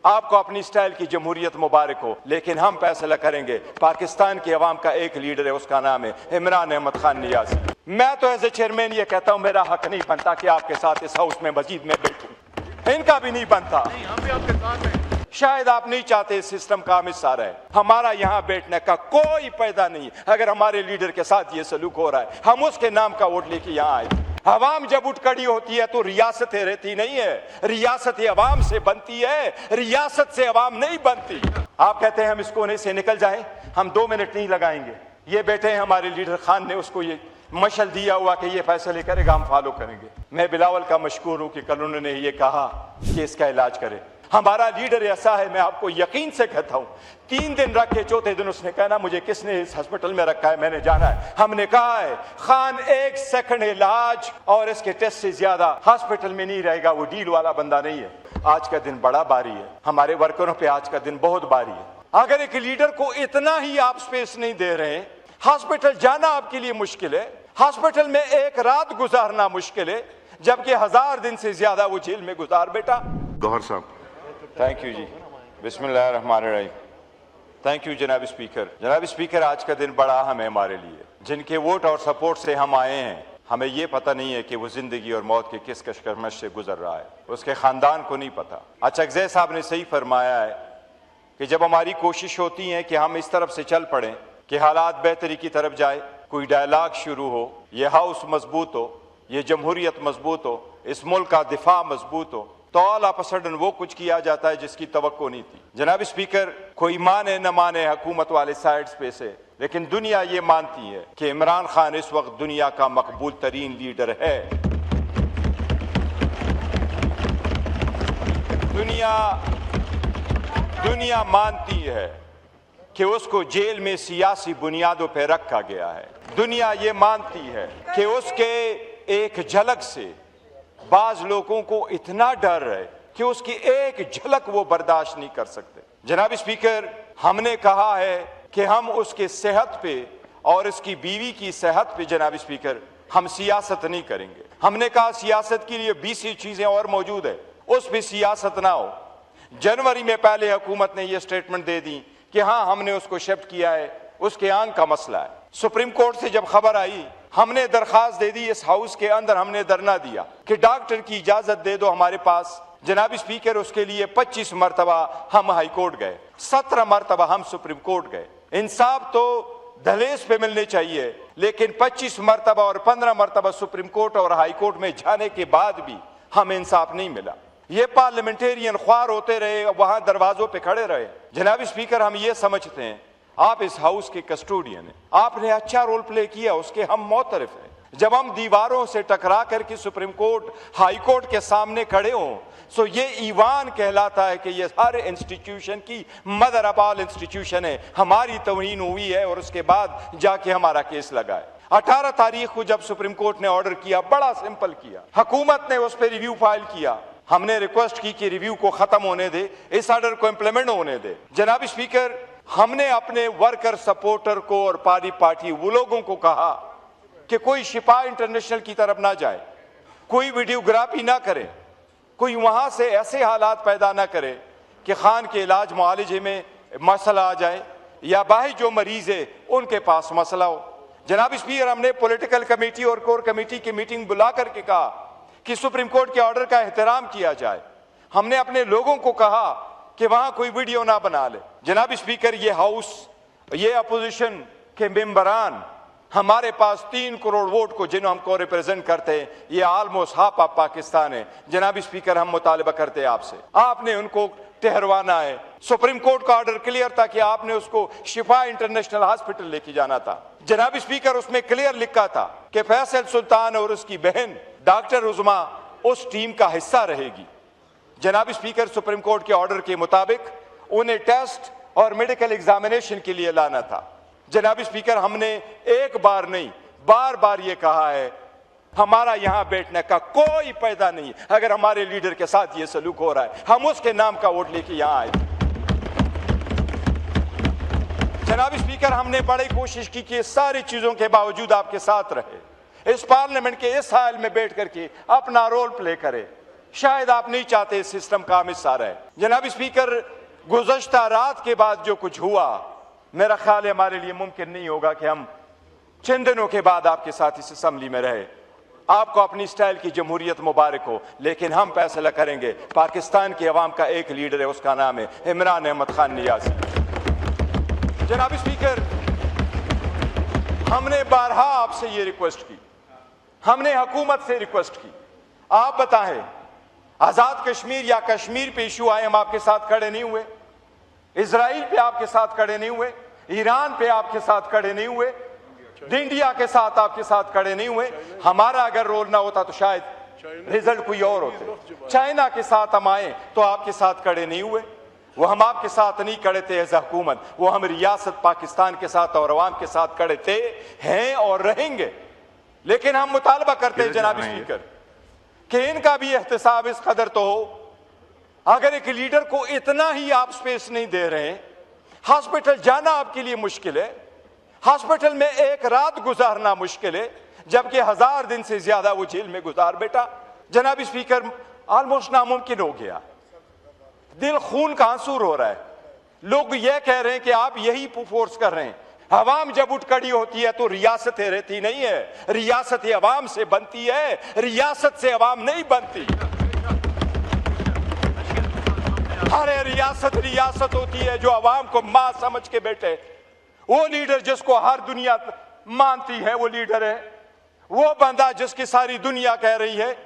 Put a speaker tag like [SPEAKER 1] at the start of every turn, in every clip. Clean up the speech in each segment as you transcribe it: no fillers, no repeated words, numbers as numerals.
[SPEAKER 1] आपको अपनी स्टाइल की जमहूरियत मुबारक हो, लेकिन हम फैसला करेंगे। पाकिस्तान की अवाम का एक लीडर है, उसका नाम है इमरान अहमद खान नियाज़ी। मैं तो एज ए चेयरमैन ये कहता हूं, मेरा हक नहीं बनता कि आपके साथ इस हाउस में मजीद में बैठूं, इनका भी नहीं बनता।
[SPEAKER 2] हम भी आपके साथ हैं।
[SPEAKER 1] शायद आप नहीं चाहते इस सिस्टम का हम हिस्सा रहे। हमारा यहाँ बैठने का कोई फायदा नहीं। अगर हमारे लीडर के साथ ये सलूक हो रहा है, हम उसके नाम का वोट लेके यहाँ आए। अवाम जब उठ खड़ी होती है तो रियासतें रहती नहीं है, रियासतें अवाम से बनती है, रियासत से अवाम नहीं बनती। आप कहते हैं हम इस कोने से निकल जाएं, हम 2 मिनट नहीं लगाएंगे। ये बैठे हैं हमारे लीडर खान ने उसको ये मशल दिया हुआ कि ये फैसले करेगा, हम फॉलो करेंगे। मैं बिलावल का मशकूर हूं कि कल उन्होंने ये कहा कि इसका इलाज करें। हमारा लीडर ऐसा है, मैं आपको यकीन से कहता हूं, 3 दिन रखे, चौथे दिन उसने कहना मुझे किसने इस हॉस्पिटल में रखा है, मैंने जाना है। हमने कहा है खान 1 सेकंड इलाज और इसके टेस्ट से ज्यादा हॉस्पिटल में नहीं रहेगा, वो डील वाला बंदा नहीं है। आज का दिन बड़ा भारी है, हमारे वर्करों पे आज का दिन बहुत भारी है। अगर एक लीडर को इतना ही आप स्पेस नहीं दे रहे, हॉस्पिटल जाना आपके लिए मुश्किल है, हॉस्पिटल में एक रात गुजारना मुश्किल है, जबकि 1000 दिन से ज्यादा वो जेल में गुजार बेटा।
[SPEAKER 2] गौहर साहब।
[SPEAKER 1] थैंक यू जी, बिस्मिल्लाहिर्रहमानिर्रहीम। थैंक यू जनाब स्पीकर। जनाब स्पीकर, आज का दिन बड़ा अहम है हमारे लिए। जिनके वोट और सपोर्ट से हम आए हैं, हमें ये पता नहीं है कि वो जिंदगी और मौत के किस कशमकश से गुजर रहा है, उसके खानदान को नहीं पता। अच्छा, अजय साहब ने सही फरमाया है कि जब हमारी कोशिश होती है कि हम इस तरफ से चल पड़ें कि हालात बेहतरी की तरफ जाए, कोई डायलॉग शुरू हो, ये हाउस मजबूत हो, ये जमहूरियत मजबूत हो, इस मुल्क का दिफा मजबूत हो, तो ऑल ऑफ अ सडन वो कुछ किया जाता है जिसकी तवक्को नहीं थी। जनाब स्पीकर, कोई माने न माने हुकूमत वाले साइड्स पे से, लेकिन दुनिया ये मानती है कि इमरान खान इस वक्त दुनिया का मकबूल तरीन लीडर है। दुनिया मानती है कि उसको जेल में सियासी बुनियादों पर रखा गया है। दुनिया ये मानती है कि उसके एक झलक से बाज लोगों को इतना डर है कि उसकी एक झलक वो बर्दाश्त नहीं कर सकते। जनाब स्पीकर, हमने कहा है कि हम उसके सेहत पे और उसकी बीवी की सेहत पे जनाब स्पीकर हम सियासत नहीं करेंगे। हमने कहा सियासत के लिए 20 चीजें और मौजूद है, उस पर सियासत ना हो। जनवरी में पहले हुकूमत ने यह स्टेटमेंट दे दी कि हाँ हमने उसको शिफ्ट किया है, उसके आंख का मसला है। सुप्रीम कोर्ट से जब खबर आई, हमने दरखास्त दे दी, इस हाउस के अंदर हमने धरना दिया कि डॉक्टर की इजाजत दे दो हमारे पास। जनाब स्पीकर, उसके लिए 25 मरतबा हम हाई कोर्ट गए, 17 मरतबा हम सुप्रीम कोर्ट गए। इंसाफ तो दहलीज पे मिलने चाहिए, लेकिन 25 मरतबा और 15 मरतबा सुप्रीम कोर्ट और हाई कोर्ट में जाने के बाद भी हमें इंसाफ नहीं मिला। ये पार्लियामेंटेरियन ख्वार होते रहे, वहां दरवाजों पे खड़े रहे। जनाब स्पीकर, हम ये समझते हैं आप इस हाउस के कस्टोडियन हैं, आपने अच्छा रोल प्ले किया, उसके हम मोतरफ हैं। जब हम दीवारों से टकरा करके सुप्रीम कोर्ट, हाई कोर्ट के सामने खड़े हों, सो ये ईवान कहलाता है कि ये हर इंस्टीट्यूशन की मदर ऑफ ऑल इंस्टीट्यूशन है। हमारी तौहीन हुई है और उसके बाद जाके हमारा केस लगा है। 18 तारीख को जब सुप्रीम कोर्ट ने ऑर्डर किया, बड़ा सिंपल किया, हुकूमत ने उस पर रिव्यू फाइल किया। हमने रिक्वेस्ट की कि रिव्यू को खत्म होने दे, इस ऑर्डर को इंप्लीमेंट होने दे। जनाब स्पीकर, हमने अपने वर्कर सपोर्टर को और पार्टी वो लोगों को कहा कि कोई शिफा इंटरनेशनल की तरफ ना जाए, कोई वीडियोग्राफी ना करे, कोई वहां से ऐसे हालात पैदा ना करे कि खान के इलाज मुआलजे में मसला आ जाए या बाहर जो मरीज है उनके पास मसला हो। जनाब स्पीकर, हमने पॉलिटिकल कमेटी और कोर कमेटी की मीटिंग बुला करके कहा कि सुप्रीम कोर्ट के ऑर्डर का एहतराम किया जाए। हमने अपने लोगों को कहा कि वहां कोई वीडियो ना बना ले। जनाब स्पीकर, ये हाउस, ये अपोजिशन के मेंबरान, हमारे पास 3 करोड़ वोट को जिन्हें हमको रिप्रेजेंट करते हैं, ये ऑलमोस्ट हाफ ऑफ पाकिस्तान है। जनाब स्पीकर, हम मुतालबा करते हैं आपसे, आपने उनको ठहरवाना है। सुप्रीम कोर्ट का ऑर्डर क्लियर था कि आपने उसको शिफा इंटरनेशनल हॉस्पिटल लेके जाना था। जनाब स्पीकर, उसमें क्लियर लिखा था कि फैसल सुल्तान और उसकी बहन डॉक्टर उज़मा उस टीम का हिस्सा रहेगी। जनाब स्पीकर, सुप्रीम कोर्ट के ऑर्डर के मुताबिक उन्हें टेस्ट और मेडिकल एग्जामिनेशन के लिए लाना था। जनाब स्पीकर, हमने एक बार नहीं बार बार ये कहा है, हमारा यहां बैठने का कोई फायदा नहीं। अगर हमारे लीडर के साथ ये सलूक हो रहा है, हम उसके नाम का वोट लेके यहां आए। जनाब स्पीकर, हमने बड़ी कोशिश की कि सारी चीजों के बावजूद आपके साथ रहे, इस पार्लियामेंट के इस हाल में बैठ करके अपना रोल प्ले करे। शायद आप नहीं चाहते इस सिस्टम का हम हिस्सा रहे। जनाब स्पीकर, गुज़श्ता रात के बाद जो कुछ हुआ, मेरा ख्याल है हमारे लिए मुमकिन नहीं होगा कि हम चंद दिनों के बाद आपके साथ इस असम्बली में रहे। आपको अपनी स्टाइल की जमहूरियत मुबारक हो, लेकिन हम फैसला करेंगे। पाकिस्तान की अवाम का एक लीडर है, उसका नाम है इमरान अहमद खान नियाज़ी। जनाब स्पीकर, हमने बारहा आपसे ये रिक्वेस्ट की, हमने हुकूमत से रिक्वेस्ट की, आप बताएं आजाद कश्मीर या कश्मीर पे इशू आए, हम आपके साथ खड़े नहीं हुए? इजराइल पे आपके साथ खड़े नहीं हुए? ईरान पे आपके साथ खड़े नहीं हुए? इंडिया के साथ आपके साथ खड़े नहीं हुए? हमारा अगर रोल ना होता तो शायद रिजल्ट कोई और होते। चाइना के साथ हम आए तो आपके साथ खड़े नहीं हुए। वो हम आपके साथ नहीं खड़े थे एज हुकूमत, वो हम रियासत पाकिस्तान के साथ और अवाम के साथ खड़े थे, हैं और रहेंगे। लेकिन हम मुतालबा करते हैं जनाब स्पीकर कि इनका भी एहतसाब इस कदर तो हो। अगर एक लीडर को इतना ही आप स्पेस नहीं दे रहे हैं, हॉस्पिटल जाना आपके लिए मुश्किल है, हॉस्पिटल में एक रात गुजारना मुश्किल है, जबकि 1000 दिन से ज्यादा वो जेल में गुजार बेटा। जनाब स्पीकर, ऑलमोस्ट नामुमकिन हो गया, दिल खून का आंसू रो रहा है। लोग ये कह रहे हैं कि आप यही फोर्स कर रहे हैं। अवाम जब उठ खड़ी होती है तो रियासतें रहती नहीं है, रियासतें अवाम से बनती है, रियासत से अवाम नहीं बनती। अरे रियासत रियासत होती है जो अवाम को मां समझ के बैठे। वो लीडर जिसको हर दुनिया मानती है वो लीडर है, वो बंदा जिसकी सारी दुनिया कह रही है।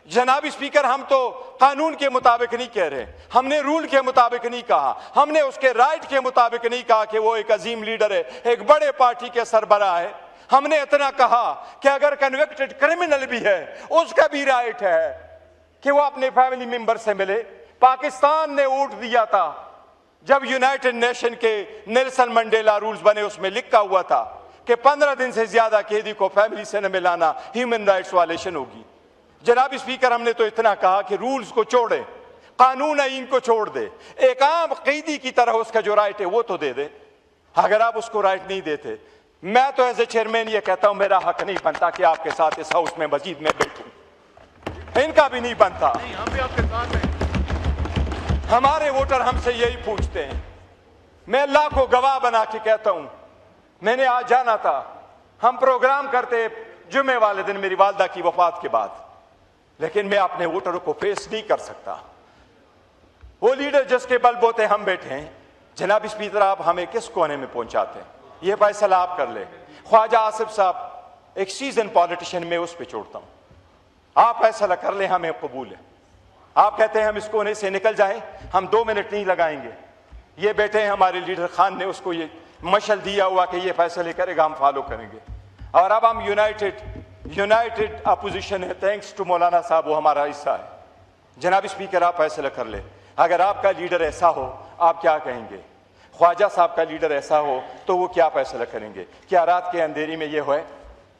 [SPEAKER 1] जनाब स्पीकर, हम तो कानून के मुताबिक नहीं कह रहे, हमने रूल के मुताबिक नहीं कहा, हमने उसके राइट के मुताबिक नहीं कहा कि वो एक अजीम लीडर है, एक बड़े पार्टी के सरबराह है। हमने इतना कहा कि अगर कन्विक्टेड क्रिमिनल भी है उसका भी राइट है कि वो अपने फैमिली मेंबर से मिले। पाकिस्तान ने वोट दिया था जब यूनाइटेड नेशन के नेल्सन मंडेला रूल्स बने, उसमें लिखा हुआ था कि 15 दिन से ज्यादा कैदी को फैमिली से न मिलाना ह्यूमन राइट्स वायलेशन होगी। जनाब स्पीकर, हमने तो इतना कहा कि रूल्स को छोड़े, कानून आईन को छोड़ दे, एक आम कैदी की तरह उसका जो राइट है वो तो दे दे। अगर आप उसको राइट नहीं देते, मैं तो एज ए चेयरमैन ये कहता हूं मेरा हक नहीं बनता कि आपके साथ इस हाउस में मस्जिद में बैठूं, इनका भी नहीं बनता।
[SPEAKER 2] हम भी आपके साथ हैं।
[SPEAKER 1] हमारे वोटर हमसे यही पूछते हैं। मैं अल्लाह को गवाह बना के कहता हूं, मैंने आज जाना था, हम प्रोग्राम करते जुमे वाले दिन मेरी वालदा की वफात के बाद, लेकिन मैं अपने वोटरों को फेस नहीं कर सकता। वो लीडर जिसके बलबूते हम बैठे हैं, जनाब स्पीकर, आप हमें किस कोने में पहुंचाते हैं ये फैसला आप कर ले। ख्वाजा आसिफ साहब एक सीजन पॉलिटिशियन में उस पर छोड़ता हूं, आप फैसला कर ले, हमें कबूल है। आप कहते हैं हम इस कोने से निकल जाएं, हम 2 मिनट नहीं लगाएंगे। ये बैठे हैं हमारे लीडर खान ने उसको ये मशल दिया हुआ कि ये फैसले करेगा, हम फॉलो करेंगे। और अब हम यूनाइटेड अपोजिशन है, थैंक्स टू मौलाना साहब, वो हमारा हिस्सा है। जनाब स्पीकर, आप फैसला कर ले। अगर आपका लीडर ऐसा हो आप क्या कहेंगे? ख्वाजा साहब का लीडर ऐसा हो तो वो क्या फैसला करेंगे? क्या रात के अंधेरी में ये हो?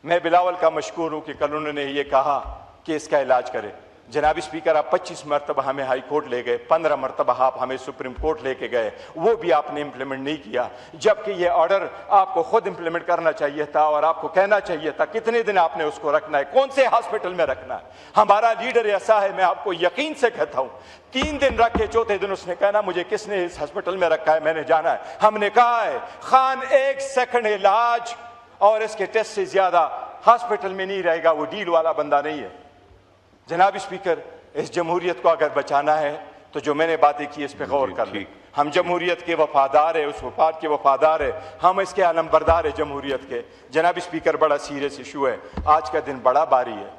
[SPEAKER 1] मैं बिलावल का मशकूर हूं कि कल उन्होंने ये कहा कि इसका इलाज करें। जनाब स्पीकर, आप 25 मरतबा हमें हाई कोर्ट ले गए, 15 मरतबा आप हमें सुप्रीम कोर्ट लेके गए, वो भी आपने इम्प्लीमेंट नहीं किया, जबकि ये ऑर्डर आपको खुद इम्प्लीमेंट करना चाहिए था और आपको कहना चाहिए था कितने दिन आपने उसको रखना है, कौन से हॉस्पिटल में रखना है। हमारा लीडर ऐसा है, मैं आपको यकीन से कहता हूं, 3 दिन रखे, चौथे दिन उसने कहना मुझे किसने इस हॉस्पिटल में रखा है, मैंने जाना है। हमने कहा है खान 1 सेकंड इलाज और इसके टेस्ट से ज्यादा हॉस्पिटल में नहीं रहेगा, वो डील वाला बंदा नहीं है। जनाब स्पीकर, इस जमहूरियत को अगर बचाना है तो जो मैंने बातें की इस पे गौर कर लें। हम जमहूरियत के वफादार है, उस वफाद के वफादार है, हम इसके आलमबरदार है जमहूरियत के। जनाब स्पीकर, बड़ा सीरियस इशू है, आज का दिन बड़ा भारी है,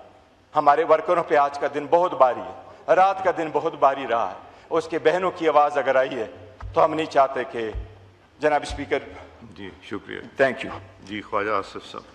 [SPEAKER 1] हमारे वर्करों पे आज का दिन बहुत भारी है, रात का दिन बहुत भारी रहा है। उसके बहनों की आवाज़ अगर आई है तो हम नहीं चाहते कि जनाब स्पीकर।
[SPEAKER 2] जी शुक्रिया,
[SPEAKER 1] थैंक यू।
[SPEAKER 2] जी ख्वाजा आसिफ साहब।